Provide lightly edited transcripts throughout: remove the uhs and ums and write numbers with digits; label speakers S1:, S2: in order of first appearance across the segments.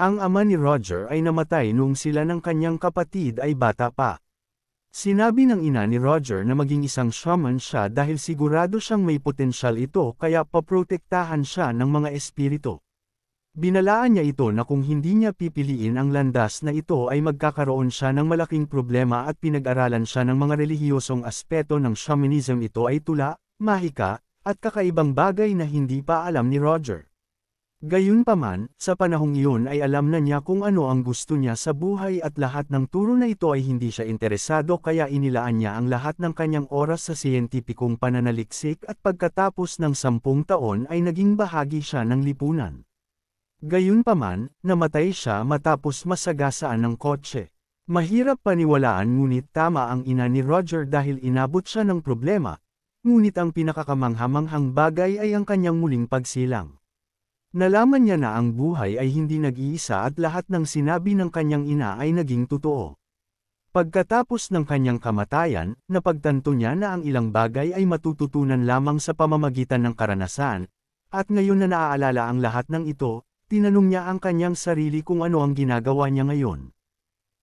S1: Ang ama ni Roger ay namatay noong sila ng kanyang kapatid ay bata pa. Sinabi ng ina ni Roger na maging isang shaman siya dahil sigurado siyang may potensyal ito kaya paprotektahan siya ng mga espiritu. Binalaan niya ito na kung hindi niya pipiliin ang landas na ito ay magkakaroon siya ng malaking problema at pinag-aralan siya ng mga relihiyosong aspeto ng shamanism. Ito ay tula, mahika, at kakaibang bagay na hindi pa alam ni Roger. Gayunpaman, sa panahong iyon ay alam na niya kung ano ang gusto niya sa buhay at lahat ng turo na ito ay hindi siya interesado kaya inilaan niya ang lahat ng kanyang oras sa siyentipikong pananaliksik at pagkatapos ng 10 taon ay naging bahagi siya ng lipunan. Gayunpaman, namatay siya matapos masagasaan ng kotse. Mahirap paniwalaan ngunit tama ang ina ni Roger dahil inabot siya ng problema, ngunit ang pinakakamanghamanghang bagay ay ang kanyang muling pagsilang. Nalaman niya na ang buhay ay hindi nag-iisa at lahat ng sinabi ng kanyang ina ay naging totoo. Pagkatapos ng kanyang kamatayan, napagtanto niya na ang ilang bagay ay matututunan lamang sa pamamagitan ng karanasan, at ngayon na naaalala ang lahat ng ito, tinanong niya ang kanyang sarili kung ano ang ginagawa niya ngayon.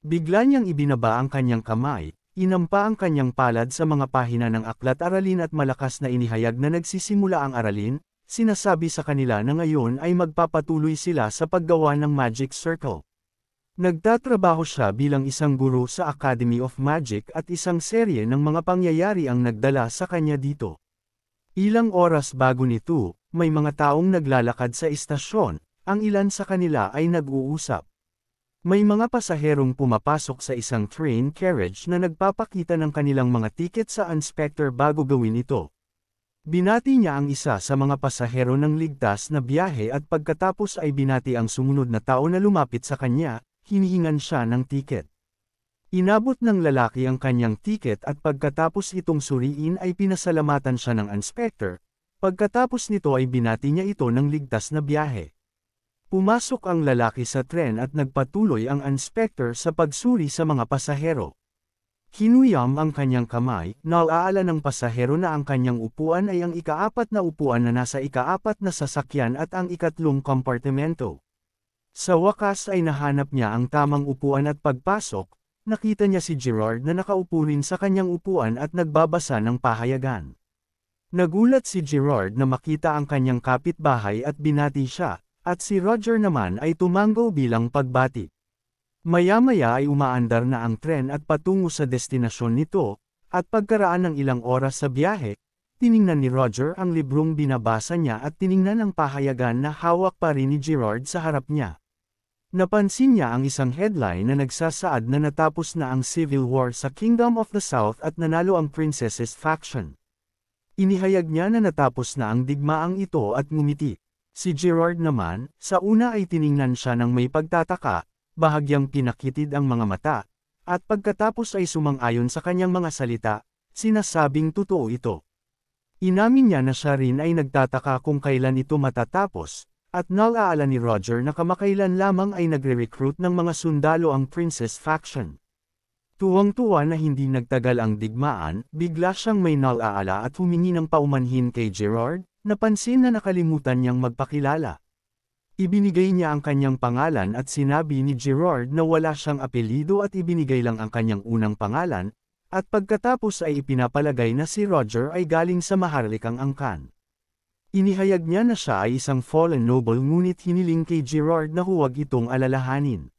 S1: Bigla niyang ibinaba ang kanyang kamay, inampa ang kanyang palad sa mga pahina ng aklat-aralin at malakas na inihayag na nagsisimula ang aralin. Sinasabi sa kanila na ngayon ay magpapatuloy sila sa paggawa ng Magic Circle. Nagtatrabaho siya bilang isang guro sa Academy of Magic at isang serye ng mga pangyayari ang nagdala sa kanya dito. Ilang oras bago nito, may mga taong naglalakad sa istasyon, ang ilan sa kanila ay nag-uusap. May mga pasaherong pumapasok sa isang train carriage na nagpapakita ng kanilang mga tiket sa inspector bago gawin ito. Binati niya ang isa sa mga pasahero ng ligtas na biyahe at pagkatapos ay binati ang sumunod na tao na lumapit sa kanya, hinihingan siya ng tiket. Inabot ng lalaki ang kanyang tiket at pagkatapos itong suriin ay pinasalamatan siya ng inspector, pagkatapos nito ay binati niya ito ng ligtas na biyahe. Pumasok ang lalaki sa tren at nagpatuloy ang inspector sa pagsuri sa mga pasahero. Hinuyam ang kanyang kamay, naalaala ng pasahero na ang kanyang upuan ay ang ika-4 na upuan na nasa ika-4 na sasakyan at ang ika-3 kompartimento. Sa wakas ay nahanap niya ang tamang upuan at pagpasok, nakita niya si Gerard na nakaupo rin sa kanyang upuan at nagbabasa ng pahayagan. Nagulat si Gerard na makita ang kanyang kapitbahay at binati siya, at si Roger naman ay tumango bilang pagbati. Maya-maya ay umaandar na ang tren at patungo sa destinasyon nito, at pagkaraan ng ilang oras sa biyahe, tiningnan ni Roger ang librong binabasa niya at tiningnan ang pahayagan na hawak pa rin ni Gerard sa harap niya. Napansin niya ang isang headline na nagsasaad na natapos na ang Civil War sa Kingdom of the South at nanalo ang Princess's faction. Inihayag niya na natapos na ang digmaang ito at ngumiti. Si Gerard naman, sa una ay tiningnan siya ng may pagtataka, bahagyang pinakitid ang mga mata, at pagkatapos ay sumang-ayon sa kanyang mga salita, sinasabing totoo ito. Inamin niya na siya rin ay nagtataka kung kailan ito matatapos, at nalaala ni Roger na kamakailan lamang ay nagre-recruit ng mga sundalo ang Princess faction. Tuwang-tuwa na hindi nagtagal ang digmaan, bigla siyang may nalaala at humingi ng paumanhin kay Gerard, napansin na nakalimutan niyang magpakilala. Ibinigay niya ang kanyang pangalan at sinabi ni Gerard na wala siyang apelyido at ibinigay lang ang kanyang unang pangalan, at pagkatapos ay ipinapalagay na si Roger ay galing sa maharlikang angkan. Inihayag niya na siya ay isang fallen noble ngunit hiniling kay Gerard na huwag itong alalahanin.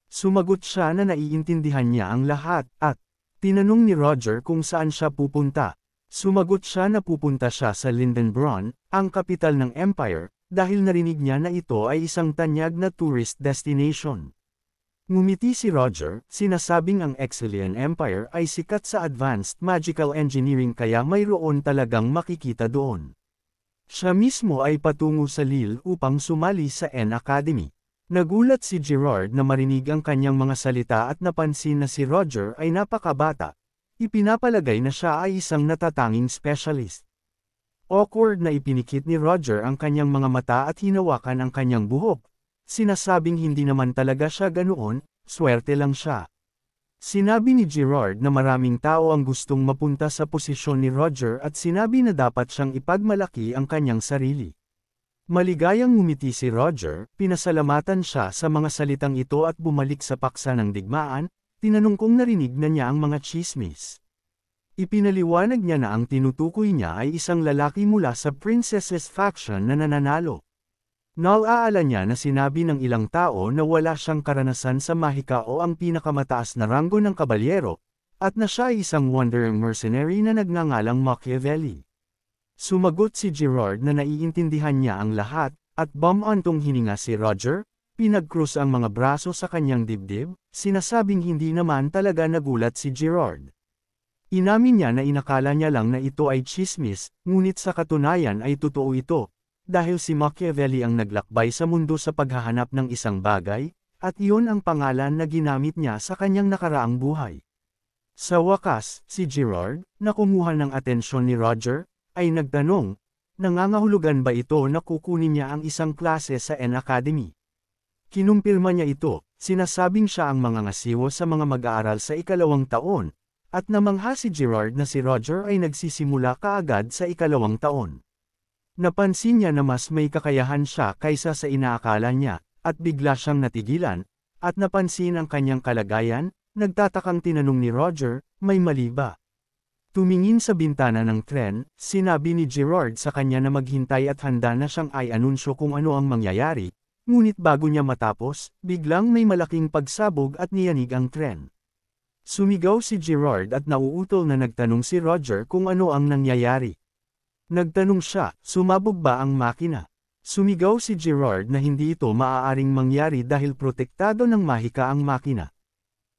S1: Sumagot siya na naiintindihan niya ang lahat, at tinanong ni Roger kung saan siya pupunta. Sumagot siya na pupunta siya sa Lindenbron, ang kapital ng Empire, dahil narinig niya na ito ay isang tanyag na tourist destination. Ngumiti si Roger, sinasabing ang Exilian Empire ay sikat sa advanced magical engineering kaya mayroon talagang makikita doon. Siya mismo ay patungo sa Lille upang sumali sa N Academy. Nagulat si Gerard na marinig ang kanyang mga salita at napansin na si Roger ay napakabata. Ipinapalagay na siya ay isang natatanging specialist. Awkward na ipinikit ni Roger ang kanyang mga mata at hinawakan ang kanyang buhok. Sinasabing hindi naman talaga siya ganoon, swerte lang siya. Sinabi ni Gerard na maraming tao ang gustong mapunta sa posisyon ni Roger at sinabi na dapat siyang ipagmalaki ang kanyang sarili. Maligayang ngumiti si Roger, pinasalamatan siya sa mga salitang ito at bumalik sa paksa ng digmaan, tinanong kung narinig na niya ang mga tsismis. Ipinaliwanag niya na ang tinutukoy niya ay isang lalaki mula sa Princess's faction na nananalo. Naalala niya na sinabi ng ilang tao na wala siyang karanasan sa mahika o ang pinakamataas na ranggo ng kabalyero, at na siya ay isang wandering mercenary na nagngangalang Machiavelli. Sumagot si Gerard na naiintindihan niya ang lahat, at bumantong hininga si Roger, pinagkrus ang mga braso sa kanyang dibdib, sinasabing hindi naman talaga nagulat si Gerard. Inamin niya na inakala niya lang na ito ay tsismis, ngunit sa katunayan ay totoo ito, dahil si Machiavelli ang naglakbay sa mundo sa paghahanap ng isang bagay, at iyon ang pangalan na ginamit niya sa kanyang nakaraang buhay. Sa wakas, si Gerard, na kumuha ng atensyon ni Roger, ay nagtanong, nangangahulugan ba ito na kukunin niya ang isang klase sa N Academy? Kinumpirma niya ito, sinasabing siya ang mangangasiwa sa mga mag-aaral sa ikalawang taon, at namangha si Gerard na si Roger ay nagsisimula kaagad sa ikalawang taon. Napansin niya na mas may kakayahan siya kaysa sa inaakala niya, at bigla siyang natigilan, at napansin ang kanyang kalagayan, nagtatakang tinanong ni Roger, may mali ba? Tumingin sa bintana ng tren, sinabi ni Gerard sa kanya na maghintay at handa na siyang i-anunsyo kung ano ang mangyayari, ngunit bago niya matapos, biglang may malaking pagsabog at niyanig ang tren. Sumigaw si Gerard at nauutol na nagtanong si Roger kung ano ang nangyayari. Nagtanong siya, sumabog ba ang makina? Sumigaw si Gerard na hindi ito maaaring mangyari dahil protektado ng mahika ang makina.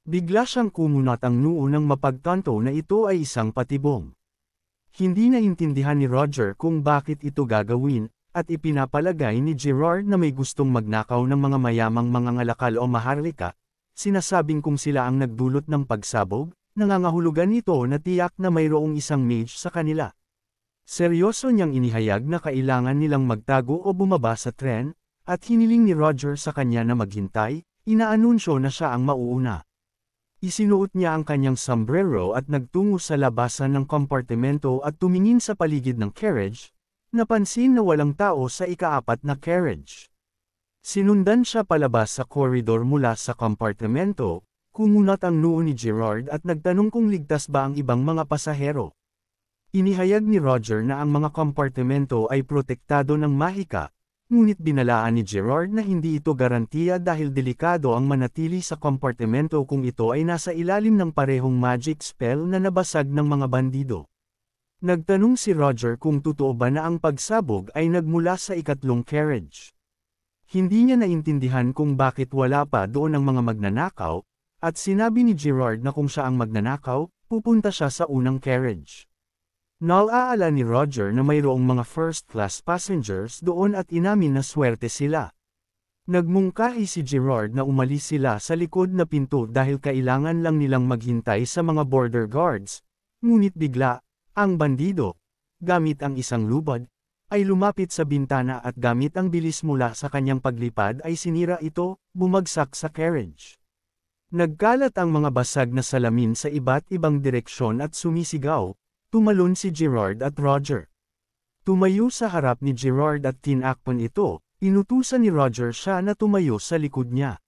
S1: Bigla siyang kumunat ang noo nang mapagtanto na ito ay isang patibong. Hindi naintindihan ni Roger kung bakit ito gagawin, at ipinapalagay ni Gerard na may gustong magnakaw ng mga mayamang mangangalakal o maharlika, sinasabing kung sila ang nagdulot ng pagsabog, nangangahulugan nito na tiyak na mayroong isang mage sa kanila. Seryoso niyang inihayag na kailangan nilang magtago o bumaba sa tren, at hiniling ni Roger sa kanya na maghintay, inaanunsyo na siya ang mauuna. Isinuot niya ang kanyang sombrero at nagtungo sa labasan ng kompartimento at tumingin sa paligid ng carriage, napansin na walang tao sa ikaapat na carriage. Sinundan siya palabas sa koridor mula sa kompartimento, kumunat ang noo ni Gerard at nagtanong kung ligtas ba ang ibang mga pasahero. Inihayag ni Roger na ang mga kompartimento ay protektado ng mahika, ngunit binalaan ni Gerard na hindi ito garantiya dahil delikado ang manatili sa kompartimento kung ito ay nasa ilalim ng parehong magic spell na nabasag ng mga bandido. Nagtanong si Roger kung totoo ba na ang pagsabog ay nagmula sa ikatlong carriage. Hindi niya naintindihan kung bakit wala pa doon ang mga magnanakaw, at sinabi ni Gerard na kung siya ang magnanakaw, pupunta siya sa unang carriage. Naalala ni Roger na mayroong mga first-class passengers doon at inamin na swerte sila. Nagmungkahi si Gerard na umalis sila sa likod na pinto dahil kailangan lang nilang maghintay sa mga border guards, ngunit bigla, ang bandido, gamit ang isang lubad, ay lumapit sa bintana at gamit ang bilis mula sa kanyang paglipad ay sinira ito, bumagsak sa carriage. Nagkalat ang mga basag na salamin sa iba't ibang direksyon at sumisigaw. Tumalon si Gerard at Roger. Tumayo sa harap ni Gerard at tinakpan ito, inutusan ni Roger siya na tumayo sa likod niya.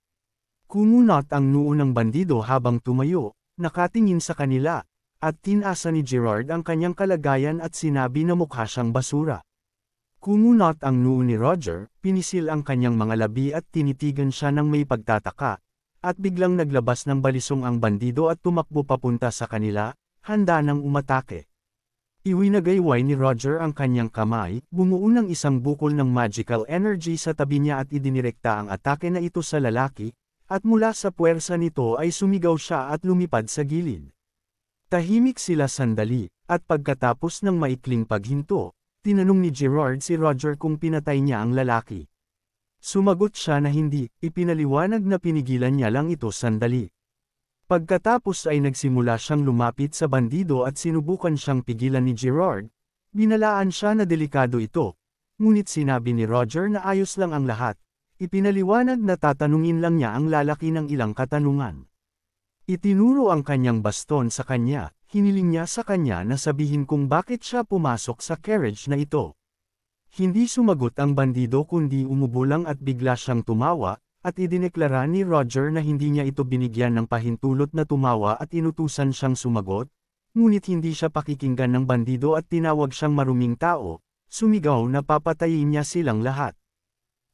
S1: Kumunat ang noo ng bandido habang tumayo, nakatingin sa kanila, at tinasa ni Gerard ang kanyang kalagayan at sinabi na mukha siyang basura. Kumunat ang noo ni Roger, pinisil ang kanyang mga labi at tinitigan siya ng may pagtataka, at biglang naglabas ng balisong ang bandido at tumakbo papunta sa kanila, handa nang umatake. Iwinagayway ni Roger ang kanyang kamay, bumuo ng isang bukol ng magical energy sa tabi niya at idinirekta ang atake na ito sa lalaki, at mula sa puwersa nito ay sumigaw siya at lumipad sa gilid. Tahimik sila sandali, at pagkatapos ng maikling paghinto, tinanong ni Gerard si Roger kung pinatay niya ang lalaki. Sumagot siya na hindi, ipinaliwanag na pinigilan niya lang ito sandali. Pagkatapos ay nagsimula siyang lumapit sa bandido at sinubukan siyang pigilan ni Gerard, binalaan siya na delikado ito, ngunit sinabi ni Roger na ayos lang ang lahat, ipinaliwanag na tatanungin lang niya ang lalaki ng ilang katanungan. Itinuro ang kanyang baston sa kanya, hiniling niya sa kanya na sabihin kung bakit siya pumasok sa carriage na ito. Hindi sumagot ang bandido kundi umubo lang at bigla siyang tumawa, at idineklara ni Roger na hindi niya ito binigyan ng pahintulot na tumawa at inutusan siyang sumagot, ngunit hindi siya pakikinggan ng bandido at tinawag siyang maruming tao, sumigaw na papatayin niya silang lahat.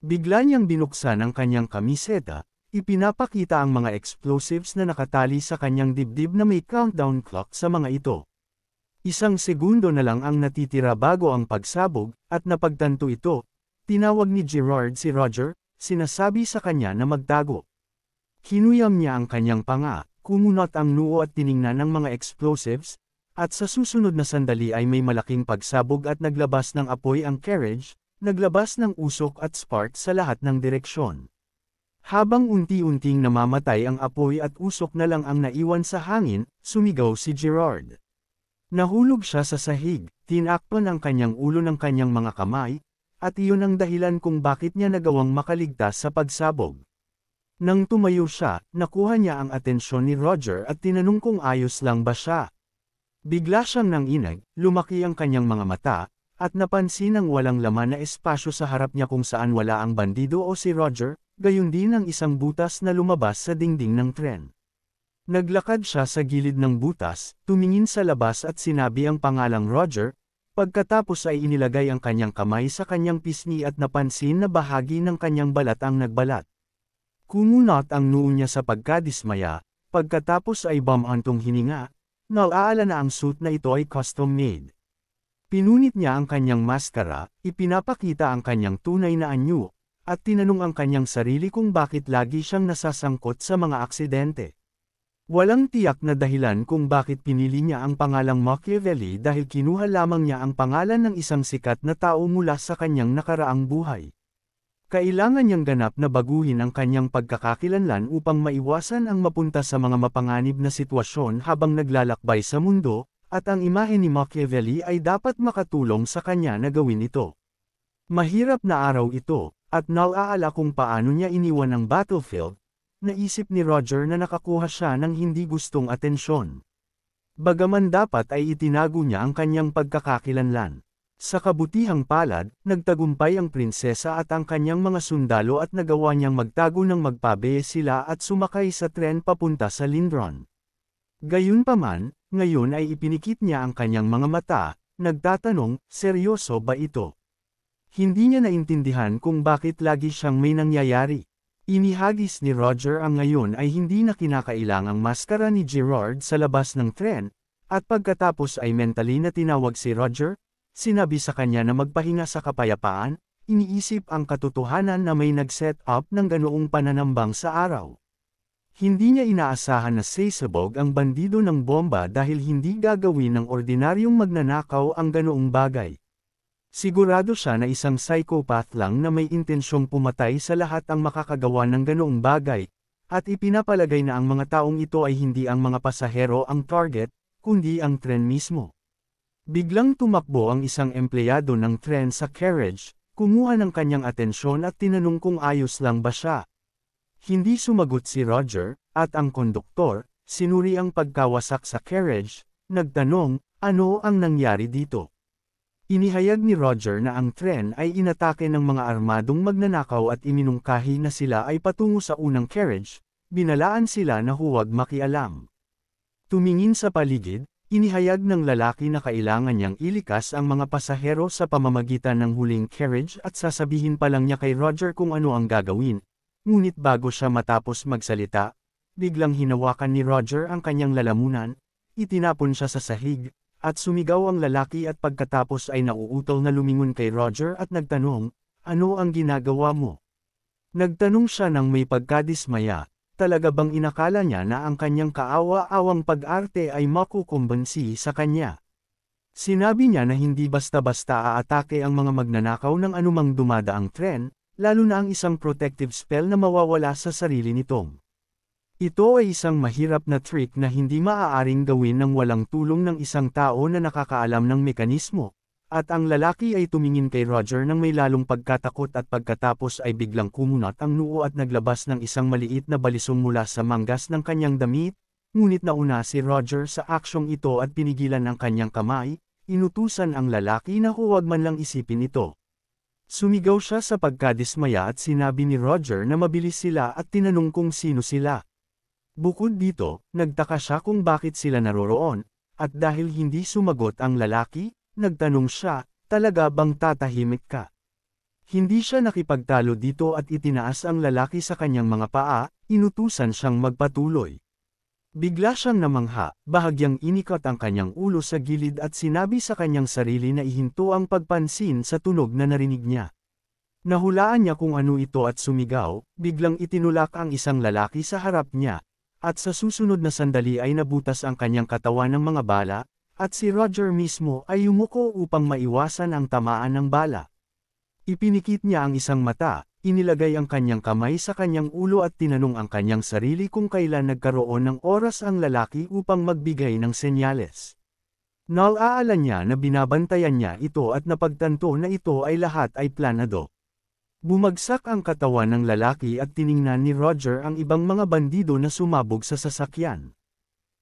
S1: Bigla niyang binuksan ang kanyang kamiseta, ipinapakita ang mga explosives na nakatali sa kanyang dibdib na may countdown clock sa mga ito. Isang segundo na lang ang natitira bago ang pagsabog, at napagtanto ito. Tinawag ni Gerard si Roger, sinasabi sa kanya na magtago. Hinuyam niya ang kanyang panga, kumunot ang noo at tiningnan ang mga explosives, at sa susunod na sandali ay may malaking pagsabog at naglabas ng apoy ang carriage, naglabas ng usok at spark sa lahat ng direksyon. Habang unti-unting namamatay ang apoy at usok na lang ang naiwan sa hangin, sumigaw si Gerard. Nahulog siya sa sahig, tinakpan ang kanyang ulo ng kanyang mga kamay, at iyon ang dahilan kung bakit niya nagawang makaligtas sa pagsabog. Nang tumayo siya, nakuha niya ang atensyon ni Roger at tinanong kung ayos lang ba siya. Bigla siyang nanginag, lumaki ang kanyang mga mata, at napansin ang walang laman na espasyo sa harap niya kung saan wala ang bandido o si Roger, gayon din ang isang butas na lumabas sa dingding ng tren. Naglakad siya sa gilid ng butas, tumingin sa labas at sinabi ang pangalang Roger, pagkatapos ay inilagay ang kanyang kamay sa kanyang pisngi at napansin na bahagi ng kanyang balat ang nagbalat. Kumunot ang noo niya sa pagkadismaya, pagkatapos ay bumantong hininga, naalala na ang suit na ito ay custom-made. Pinunit niya ang kanyang maskara, ipinapakita ang kanyang tunay na anyo, at tinanong ang kanyang sarili kung bakit lagi siyang nasasangkot sa mga aksidente. Walang tiyak na dahilan kung bakit pinili niya ang pangalang Machiavelli dahil kinuha lamang niya ang pangalan ng isang sikat na tao mula sa kanyang nakaraang buhay. Kailangan niyang ganap na baguhin ang kanyang pagkakakilanlan upang maiwasan ang mapunta sa mga mapanganib na sitwasyon habang naglalakbay sa mundo, at ang imahe ni Machiavelli ay dapat makatulong sa kanya na gawin ito. Mahirap na araw ito, at naalala kung paano niya iniwan ang battlefield. Naisip ni Roger na nakakuha siya ng hindi gustong atensyon. Bagaman dapat ay itinago niya ang kanyang pagkakakilanlan. Sa kabutihang palad, nagtagumpay ang prinsesa at ang kanyang mga sundalo at nagawa niyang magtago ng magpabe sila at sumakay sa tren papunta sa Lindron. Gayunpaman, ngayon ay ipinikit niya ang kanyang mga mata, nagtatanong, seryoso ba ito? Hindi niya naintindihan kung bakit lagi siyang may nangyayari. Inihagis ni Roger ang ngayon ay hindi na kinakailangang maskara ni Gerard sa labas ng tren, at pagkatapos ay mentally na tinawag si Roger, sinabi sa kanya na magpahinga sa kapayapaan, iniisip ang katotohanan na may nag-set up ng ganoong pananambang sa araw. Hindi niya inaasahan na sasabog ang bandido ng bomba dahil hindi gagawin ng ordinaryong magnanakaw ang ganoong bagay. Sigurado siya na isang psychopath lang na may intensyong pumatay sa lahat ang makakagawa ng ganoong bagay, at ipinapalagay na ang mga taong ito ay hindi ang mga pasahero ang target, kundi ang tren mismo. Biglang tumakbo ang isang empleyado ng tren sa carriage, kumuha ng kanyang atensyon at tinanong kung ayos lang ba siya. Hindi sumagot si Roger, at ang konduktor, sinuri ang pagkawasak sa carriage, nagtanong, ano ang nangyari dito? Inihayag ni Roger na ang tren ay inatake ng mga armadong magnanakaw at iminungkahi na sila ay patungo sa unang carriage, binalaan sila na huwag makialam. Tumingin sa paligid, inihayag ng lalaki na kailangan niyang ilikas ang mga pasahero sa pamamagitan ng huling carriage at sasabihin pa lang niya kay Roger kung ano ang gagawin, ngunit bago siya matapos magsalita, biglang hinawakan ni Roger ang kanyang lalamunan, itinapon siya sa sahig, at sumigaw ang lalaki at pagkatapos ay nauutol na lumingon kay Roger at nagtanong, ano ang ginagawa mo? Nagtanong siya ng may pagkadismaya, talaga bang inakala niya na ang kanyang kaawa-awang pag-arte ay makukumbansi sa kanya? Sinabi niya na hindi basta-basta aatake ang mga magnanakaw ng anumang dumadaang tren, lalo na ang isang protective spell na mawawala sa sarili nitong. Ito ay isang mahirap na trick na hindi maaaring gawin ng walang tulong ng isang tao na nakakaalam ng mekanismo, at ang lalaki ay tumingin kay Roger ng may lalong pagkatakot at pagkatapos ay biglang kumunot ang noo at naglabas ng isang maliit na balisong mula sa manggas ng kanyang damit, ngunit nauna si Roger sa aksyong ito at pinigilan ang kanyang kamay, inutusan ang lalaki na huwag man lang isipin ito. Sumigaw siya sa pagkadismaya at sinabi ni Roger na mabilis sila at tinanong kung sino sila. Bukod dito, nagtaka siya kung bakit sila naroroon, at dahil hindi sumagot ang lalaki, nagtanong siya, talaga bang tatahimik ka? Hindi siya nakipagtalo dito at itinaas ang lalaki sa kanyang mga paa, inutusan siyang magpatuloy. Bigla siyang namangha, bahagyang inikot ang kanyang ulo sa gilid at sinabi sa kanyang sarili na ihinto ang pagpansin sa tunog na narinig niya. Nahulaan niya kung ano ito at sumigaw, biglang itinulak ang isang lalaki sa harap niya, at sa susunod na sandali ay nabutas ang kanyang katawan ng mga bala, at si Roger mismo ay yumuko upang maiwasan ang tamaan ng bala. Ipinikit niya ang isang mata, inilagay ang kanyang kamay sa kanyang ulo at tinanong ang kanyang sarili kung kailan nagkaroon ng oras ang lalaki upang magbigay ng senyales. Naalala niya na binabantayan niya ito at napagtanto na ito ay lahat ay planado. Bumagsak ang katawan ng lalaki at tiningnan ni Roger ang ibang mga bandido na sumabog sa sasakyan.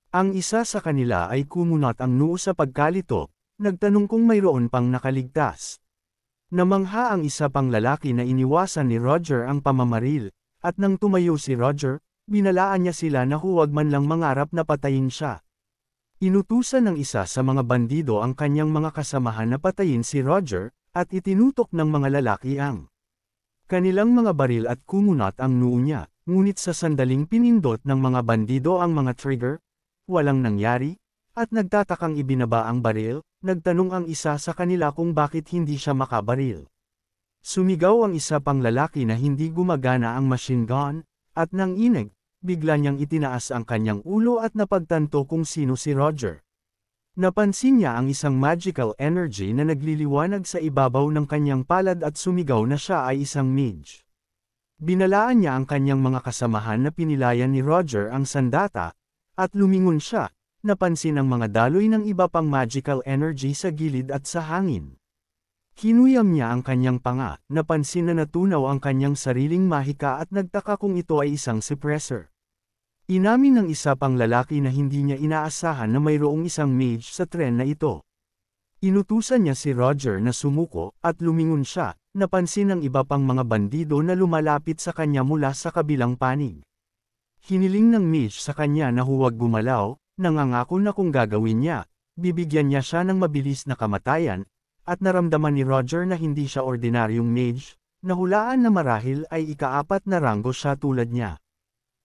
S1: Ang isa sa kanila ay kumunot ang noo sa pagkalito, nagtanong kung mayroon pang nakaligtas. Namangha ang isa pang lalaki na iniwasan ni Roger ang pamamaril, at nang tumayo si Roger, binalaan niya sila na huwag man lang mangarap na patayin siya. Inutusan ng isa sa mga bandido ang kanyang mga kasamahan na patayin si Roger, at itinutok ng mga lalaki ang kanilang mga baril at kumunot ang noo niya, ngunit sa sandaling pinindot ng mga bandido ang mga trigger, walang nangyari, at nagtatakang ibinaba ang baril, nagtanong ang isa sa kanila kung bakit hindi siya makabaril. Sumigaw ang isa pang lalaki na hindi gumagana ang machine gun, at nang inig, bigla niyang itinaas ang kanyang ulo at napagtanto kung sino si Roger. Napansin niya ang isang magical energy na nagliliwanag sa ibabaw ng kanyang palad at sumigaw na siya ay isang mage. Binalaan niya ang kanyang mga kasamahan na pinilayan ni Roger ang sandata, at lumingon siya. Napansin ang mga daloy ng iba pang magical energy sa gilid at sa hangin. Kinuyam niya ang kanyang panga, napansin na natunaw ang kanyang sariling mahika at nagtaka kung ito ay isang suppressor. Inamin ng isa pang lalaki na hindi niya inaasahan na mayroong isang mage sa tren na ito. Inutusan niya si Roger na sumuko, at lumingon siya, napansin ng iba pang mga bandido na lumalapit sa kanya mula sa kabilang panig. Hiniling ng mage sa kanya na huwag gumalaw, nangangako na kung gagawin niya, bibigyan niya siya ng mabilis na kamatayan, at naramdaman ni Roger na hindi siya ordinaryong mage, nahulaan na marahil ay ika-4 na ranggo siya tulad niya.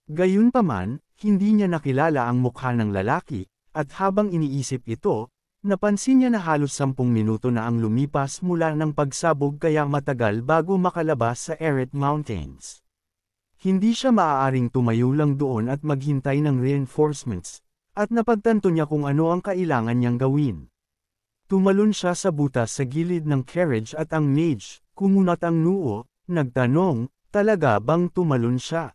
S1: Gayunpaman, hindi niya nakilala ang mukha ng lalaki, at habang iniisip ito, napansin niya na halos 10 minuto na ang lumipas mula ng pagsabog kaya matagal bago makalabas sa Eret Mountains. Hindi siya maaaring tumayo lang doon at maghintay ng reinforcements, at napagtanto niya kung ano ang kailangan niyang gawin. Tumalon siya sa butas sa gilid ng carriage at ang mage, kumunot ang noo, nagtanong, talaga bang tumalon siya?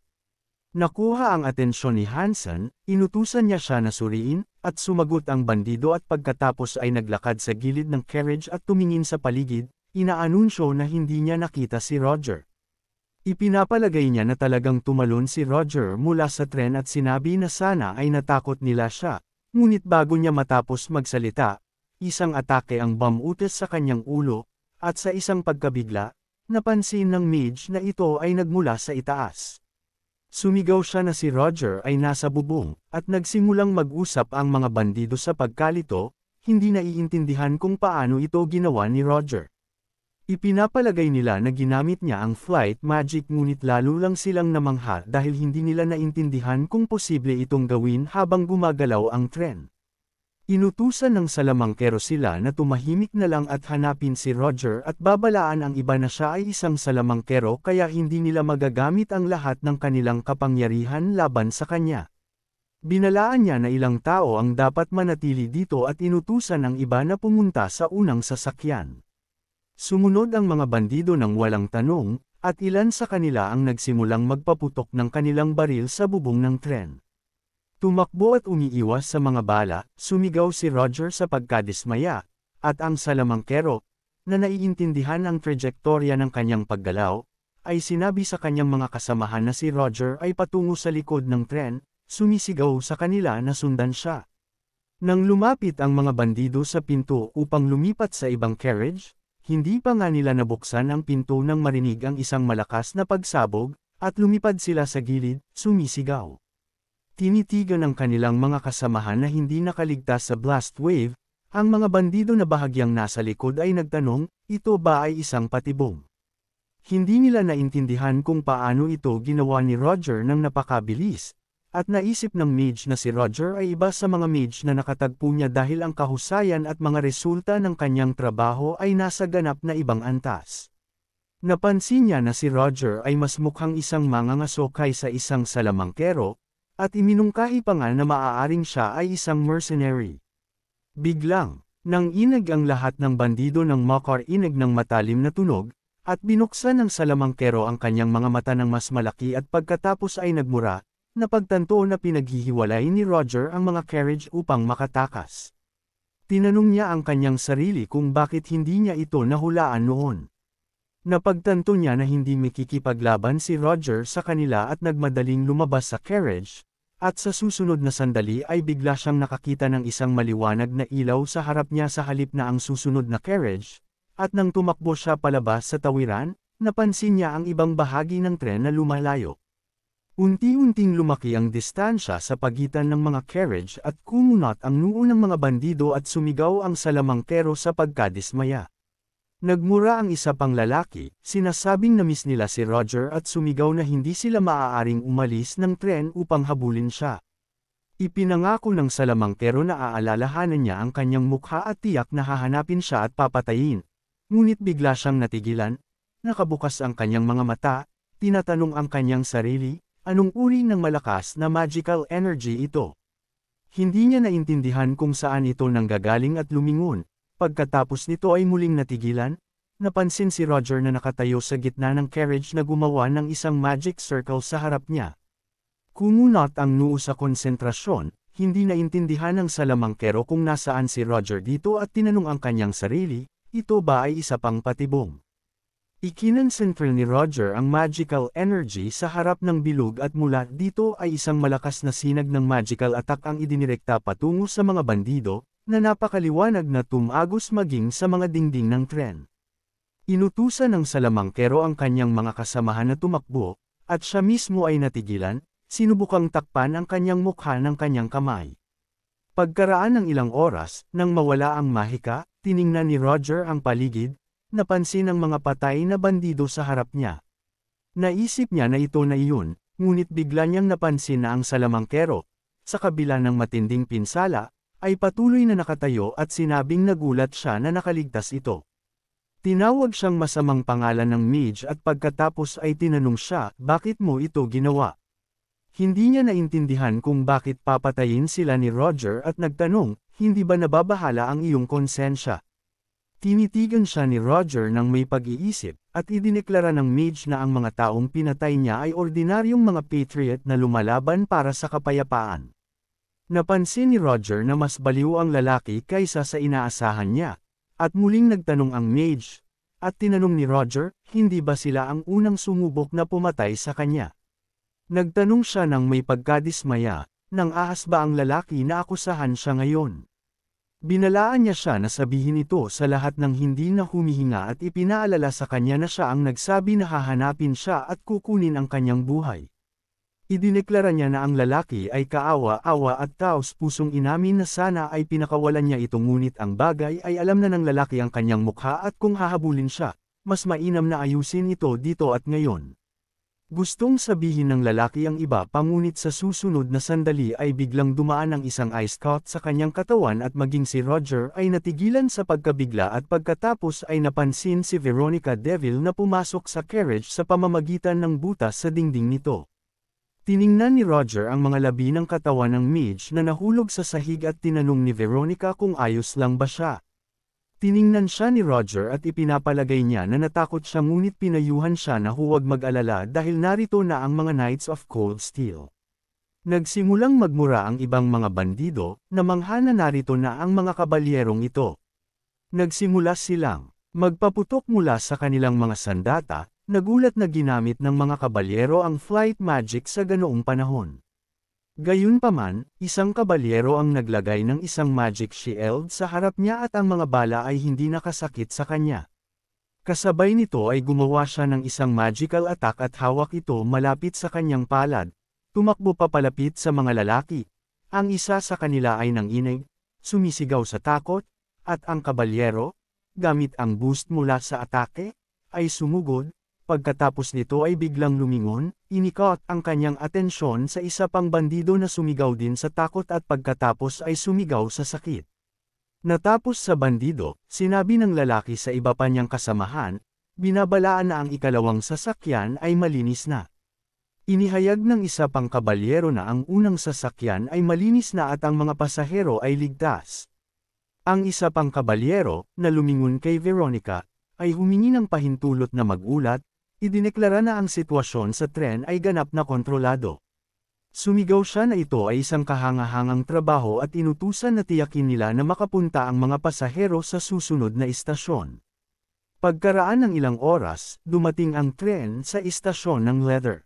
S1: Nakuha ang atensyon ni Hansen, inutusan niya siya na suriin, at sumagot ang bandido at pagkatapos ay naglakad sa gilid ng carriage at tumingin sa paligid, inaanunsyo na hindi niya nakita si Roger. Ipinapalagay niya na talagang tumalon si Roger mula sa tren at sinabi na sana ay natakot nila siya, ngunit bago niya matapos magsalita, isang atake ang bumutas sa kanyang ulo, at sa isang pagkabigla, napansin ng mage na ito ay nagmula sa itaas. Sumigaw siya na si Roger ay nasa bubong, at nagsimulang mag-usap ang mga bandido sa pagkalito, hindi naiintindihan kung paano ito ginawa ni Roger. Ipinapalagay nila na ginamit niya ang flight magic ngunit lalo lang silang namangha dahil hindi nila naintindihan kung posible itong gawin habang gumagalaw ang tren. Inutusan ng salamangkero sila na tumahimik na lang at hanapin si Roger at babalaan ang iba na siya ay isang salamangkero kaya hindi nila magagamit ang lahat ng kanilang kapangyarihan laban sa kanya. Binalaan niya na ilang tao ang dapat manatili dito at inutusan ang iba na pumunta sa unang sasakyan. Sumunod ang mga bandido ng walang tanong, at ilan sa kanila ang nagsimulang magpaputok ng kanilang baril sa bubong ng tren. Tumakbo at umiiwas sa mga bala, sumigaw si Roger sa pagkadismaya, at ang salamangkero, na naiintindihan ang trajektorya ng kanyang paggalaw, ay sinabi sa kanyang mga kasamahan na si Roger ay patungo sa likod ng tren, sumisigaw sa kanila na sundan siya. Nang lumapit ang mga bandido sa pinto upang lumipat sa ibang carriage, Hindi pa nga nila nabuksan ang pinto nang marinig ang isang malakas na pagsabog, at lumipad sila sa gilid, sumisigaw. Tinitigan ng kanilang mga kasamahan na hindi nakaligtas sa blast wave, ang mga bandido na bahagyang nasa likod ay nagtanong, ito ba ay isang patibong? Hindi nila naintindihan kung paano ito ginawa ni Roger nang napakabilis, at naisip ng mage na si Roger ay iba sa mga mage na nakatagpo niya dahil ang kahusayan at mga resulta ng kanyang trabaho ay nasa ganap na ibang antas. Napansin niya na si Roger ay mas mukhang isang mangangaso kaysa isang salamangkero, at iminungkahi pa nga na maaaring siya ay isang mercenary. Biglang, nang inag ang lahat ng bandido ng makarinig ng matalim na tunog, at binuksan ng salamangkero ang kanyang mga mata ng mas malaki at pagkatapos ay nagmura, napagtanto na pinaghihiwalay ni Roger ang mga carriage upang makatakas. Tinanong niya ang kanyang sarili kung bakit hindi niya ito nahulaan noon. Napagtanto niya na hindi makikipaglaban si Roger sa kanila at nagmadaling lumabas sa carriage, at sa susunod na sandali ay bigla siyang nakakita ng isang maliwanag na ilaw sa harap niya sa halip na ang susunod na carriage, at nang tumakbo siya palabas sa tawiran, napansin niya ang ibang bahagi ng tren na lumalayo. Unti-unting lumaki ang distansya sa pagitan ng mga carriage at kumunat ang noo ng mga bandido at sumigaw ang salamangkero sa pagkadismaya. Nagmura ang isa pang lalaki, sinasabing na-miss nila si Roger at sumigaw na hindi sila maaaring umalis ng tren upang habulin siya. Ipinangako ng salamangkero na aalalahanan niya ang kanyang mukha at tiyak na hahanapin siya at papatayin. Ngunit bigla siyang natigilan, nakabukas ang kanyang mga mata, tinatanong ang kanyang sarili, anong uri ng malakas na magical energy ito? Hindi niya naintindihan kung saan ito nanggagaling at lumingon. Pagkatapos nito ay muling natigilan, napansin si Roger na nakatayo sa gitna ng carriage na gumawa ng isang magic circle sa harap niya. Kumunat ang noo sa konsentrasyon, hindi naintindihan ng salamangkero kung nasaan si Roger dito at tinanong ang kanyang sarili, ito ba ay isa pang patibong? Ikinonsentral ni Roger ang magical energy sa harap ng bilog at mula dito ay isang malakas na sinag ng magical attack ang idinirekta patungo sa mga bandido, na napakaliwanag na tumagos maging sa mga dingding ng tren. Inutusan ng salamangkero ang kanyang mga kasamahan na tumakbo, at siya mismo ay natigilan, sinubukang takpan ang kanyang mukha ng kanyang kamay. Pagkaraan ng ilang oras, nang mawala ang mahika, tiningnan ni Roger ang paligid, napansin ang mga patay na bandido sa harap niya. Naisip niya na ito na iyon, ngunit bigla niyang napansin na ang salamangkero, sa kabila ng matinding pinsala, ay patuloy na nakatayo at sinabing nagulat siya na nakaligtas ito. Tinawag siyang masamang pangalan ng mage at pagkatapos ay tinanong siya, bakit mo ito ginawa? Hindi niya naintindihan kung bakit papatayin sila ni Roger at nagtanong, hindi ba nababahala ang iyong konsensya? Tinitigan siya ni Roger ng may pag-iisip, at idineklara ng mage na ang mga taong pinatay niya ay ordinaryong mga patriot na lumalaban para sa kapayapaan. Napansin ni Roger na mas baliw ang lalaki kaysa sa inaasahan niya, at muling nagtanong ang mage, at tinanong ni Roger, hindi ba sila ang unang sumubok na pumatay sa kanya? Nagtanong siya ng may pagkadismaya, nang ahas ba ang lalaki na akusahan siya ngayon? Binalaan niya siya na sabihin ito sa lahat ng hindi na humihinga at ipinaalala sa kanya na siya ang nagsabi na hahanapin siya at kukunin ang kanyang buhay. Idineklara niya na ang lalaki ay kaawa-awa at taos-pusong inamin na sana ay pinakawalan niya ito ngunit ang bagay ay alam na ng lalaki ang kanyang mukha at kung hahabulin siya, mas mainam na ayusin ito dito at ngayon. Gustong sabihin ng lalaki ang iba pangunit sa susunod na sandali ay biglang dumaan ang isang ice cut sa kanyang katawan at maging si Roger ay natigilan sa pagkabigla at pagkatapos ay napansin si Veronica Devil na pumasok sa carriage sa pamamagitan ng butas sa dingding nito. Tiningnan ni Roger ang mga labi ng katawan ng mage na nahulog sa sahig at tinanong ni Veronica kung ayos lang ba siya. Tiningnan siya ni Roger at ipinapalagay niya na natakot siya ngunit pinayuhan siya na huwag mag-alala dahil narito na ang mga Knights of Cold Steel. Nagsimulang magmura ang ibang mga bandido, na mangha na narito na ang mga kabalyerong ito. Nagsimula silang magpaputok mula sa kanilang mga sandata, nagulat na ginamit ng mga kabalyero ang flight magic sa ganoong panahon. Gayunpaman, isang kabalyero ang naglagay ng isang magic shield sa harap niya at ang mga bala ay hindi nakasakit sa kanya. Kasabay nito ay gumawa siya ng isang magical attack at hawak ito malapit sa kanyang palad. Tumakbo papalapit sa mga lalaki. Ang isa sa kanila ay nanginig, sumisigaw sa takot, at ang kabalyero, gamit ang boost mula sa atake, ay sumugod. Pagkatapos nito ay biglang lumingon, inikot ang kanyang atensyon sa isa pang bandido na sumigaw din sa takot at pagkatapos ay sumigaw sa sakit. Natapos sa bandido, sinabi ng lalaki sa iba pa niyang kasamahan, binabalaan na ang ikalawang sasakyan ay malinis na. Inihayag ng isa pang kabalyero na ang unang sasakyan ay malinis na at ang mga pasahero ay ligtas. Ang isa pang kabalyero, na lumingon kay Veronica, ay humingi ng pahintulot na magulat, idineklara na ang sitwasyon sa tren ay ganap na kontrolado. Sumigaw siya na ito ay isang kahangahangang trabaho at inutusan na tiyakin nila na makapunta ang mga pasahero sa susunod na istasyon. Pagkaraan ng ilang oras, dumating ang tren sa istasyon ng Leather.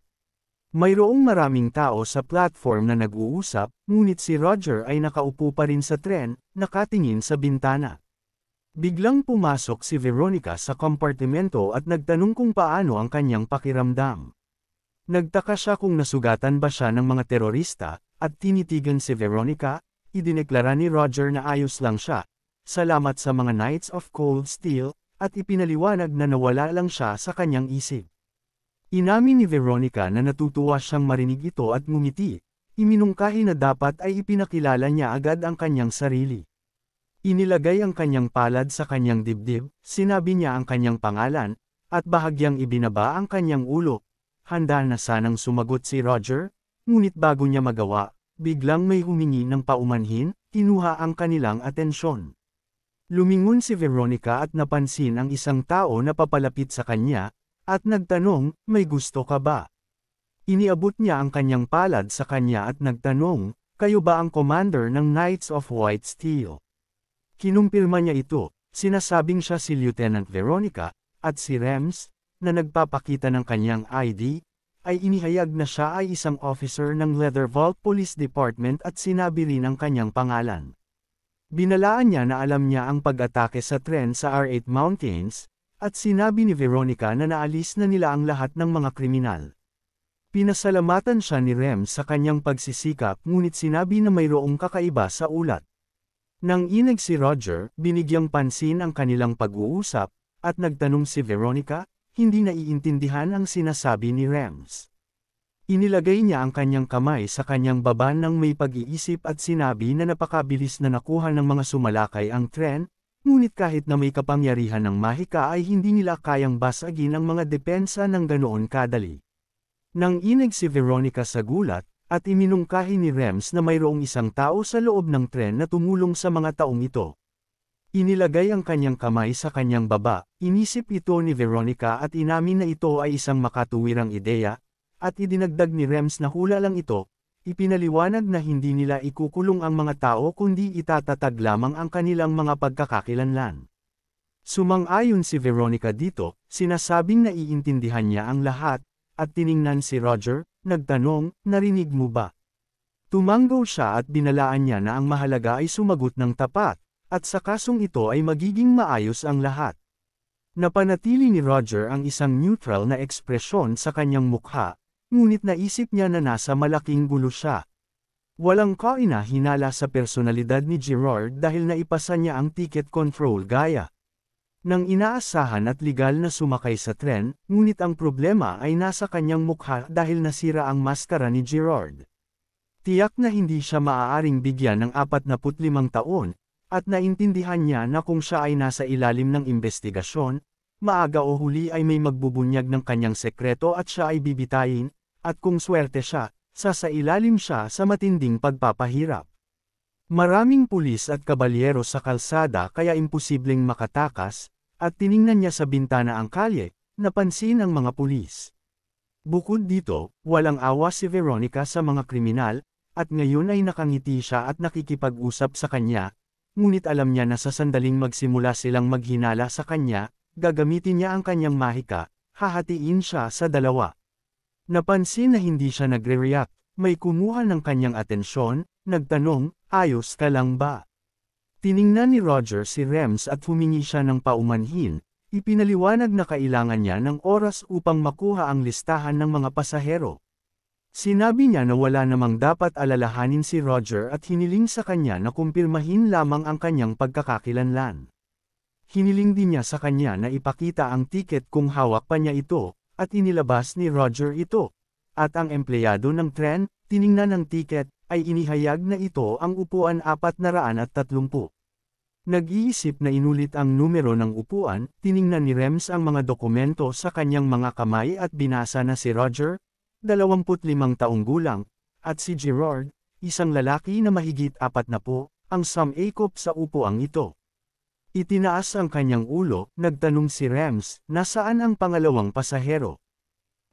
S1: Mayroong maraming tao sa platform na nag-uusap, ngunit si Roger ay nakaupo pa rin sa tren, nakatingin sa bintana. Biglang pumasok si Veronica sa kompartimento at nagtanong kung paano ang kanyang pakiramdam. Nagtaka siya kung nasugatan ba siya ng mga terorista, at tinitigan si Veronica, idineklara ni Roger na ayos lang siya. Salamat sa mga Knights of Cold Steel, at ipinaliwanag na nawala lang siya sa kanyang isip. Inamin ni Veronica na natutuwa siyang marinig ito at ngumiti. Iminungkahi na dapat ay ipinakilala niya agad ang kanyang sarili. Inilagay ang kanyang palad sa kanyang dibdib, sinabi niya ang kanyang pangalan, at bahagyang ibinaba ang kanyang ulo. Handa na sanang sumagot si Roger, ngunit bago niya magawa, biglang may humingi ng paumanhin, kinuha ang kanilang atensyon. Lumingon si Veronica at napansin ang isang tao na papalapit sa kanya, at nagtanong, may gusto ka ba? Iniabot niya ang kanyang palad sa kanya at nagtanong, kayo ba ang commander ng Knights of White Steel? Kinumpirma niya ito, sinasabing siya si Lieutenant Veronica, at si Rems, na nagpapakita ng kanyang ID, ay inihayag na siya ay isang officer ng Leather Vault Police Department at sinabi rin ang kanyang pangalan. Binalaan niya na alam niya ang pag-atake sa tren sa R8 Mountains, at sinabi ni Veronica na naalis na nila ang lahat ng mga kriminal. Pinasalamatan siya ni Rems sa kanyang pagsisikap ngunit sinabi na mayroong kakaiba sa ulat. Nang inag si Roger, binigyang pansin ang kanilang pag-uusap, at nagtanong si Veronica, hindi naiintindihan ang sinasabi ni Rems. Inilagay niya ang kanyang kamay sa kanyang baba ng may pag-iisip at sinabi na napakabilis na nakuha ng mga sumalakay ang tren, ngunit kahit na may kapangyarihan ng mahika ay hindi nila kayang basagin ang mga depensa ng ganoon kadali. Nang inag si Veronica sa gulat, at iminungkahi ni Rems na mayroong isang tao sa loob ng tren na tumulong sa mga taong ito. Inilagay ang kanyang kamay sa kanyang baba, inisip ito ni Veronica at inamin na ito ay isang makatuwirang ideya, at idinagdag ni Rems na hula lang ito, ipinaliwanag na hindi nila ikukulong ang mga tao kundi itatatag lamang ang kanilang mga pagkakakilanlan. Sumang-ayon si Veronica dito, sinasabing naiintindihan niya ang lahat, at tiningnan si Roger, nagtanong, narinig mo ba? Tumanggaw siya at binalaan niya na ang mahalaga ay sumagot ng tapat, at sa kasong ito ay magiging maayos ang lahat. Napanatili ni Roger ang isang neutral na ekspresyon sa kanyang mukha, ngunit naisip niya na nasa malaking gulo siya. Walang kaina-hinala sa personalidad ni Gerard dahil naipasa niya ang ticket control gaya nang inaasahan at legal na sumakay sa tren, ngunit ang problema ay nasa kanyang mukha dahil nasira ang maskara ni Gerard. Tiyak na hindi siya maaaring bigyan ng 45 taon, at naintindihan niya na kung siya ay nasa ilalim ng investigasyon, maaga o huli ay may magbubunyag ng kanyang sekreto at siya ay bibitayin, at kung swerte siya, sasailalim siya sa matinding pagpapahirap. Maraming pulis at kabalyero sa kalsada kaya imposibleng makatakas, at tiningnan niya sa bintana ang kalye, napansin ang mga pulis. Bukod dito, walang awa si Veronica sa mga kriminal, at ngayon ay nakangiti siya at nakikipag-usap sa kanya, ngunit alam niya na sa sandaling magsimula silang maghinala sa kanya, gagamitin niya ang kanyang mahika, hahatiin siya sa dalawa. Napansin na hindi siya nagre-react, may kumuha ng kanyang atensyon, nagtanong, ayos ka lang ba? Tiningnan ni Roger si Rems at humingi siya ng paumanhin, Ipinaliwanag na kailangan niya ng oras upang makuha ang listahan ng mga pasahero. Sinabi niya na wala namang dapat alalahanin si Roger at hiniling sa kanya na kumpirmahin lamang ang kanyang pagkakakilanlan. Hiniling din niya sa kanya na ipakita ang tiket kung hawak pa niya ito, at inilabas ni Roger ito. At ang empleyado ng tren, tiningnan ng tiket, ay inihayag na ito ang upuan 430. Nag-iisip na inulit ang numero ng upuan, tiningnan ni Rems ang mga dokumento sa kanyang mga kamay at binasa na si Roger, 25 taong gulang, at si Gerard, isang lalaki na mahigit 40, ang sumangkop sa upuang ito. Itinaas ang kanyang ulo, nagtanong si Rems, nasaan ang pangalawang pasahero?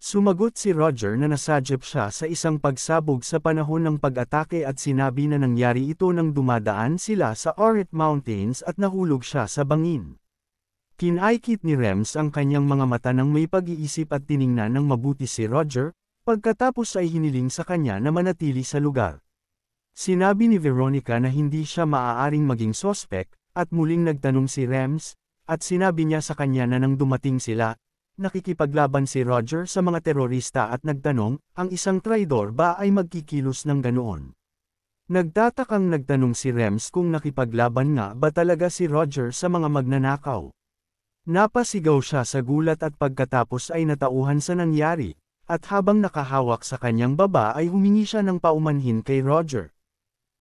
S1: Sumagot si Roger na nasadyep siya sa isang pagsabog sa panahon ng pag-atake at sinabi na nangyari ito nang dumadaan sila sa Oret Mountains at nahulog siya sa bangin. Kinaikit ni Rems ang kanyang mga mata nang may pag-iisip at tiningnan ng mabuti si Roger, pagkatapos ay hiniling sa kanya na manatili sa lugar. Sinabi ni Veronica na hindi siya maaaring maging sospek, at muling nagtanong si Rems, at sinabi niya sa kanya na nang dumating sila, nakikipaglaban si Roger sa mga terorista at nagtanong, ang isang traidor ba ay magkikilos ng ganoon? Nagtatakang nagtanong si Rems kung nakipaglaban nga ba talaga si Roger sa mga magnanakaw. Napasigaw siya sa gulat at pagkatapos ay natauhan sa nangyari, at habang nakahawak sa kanyang baba ay humingi siya ng paumanhin kay Roger.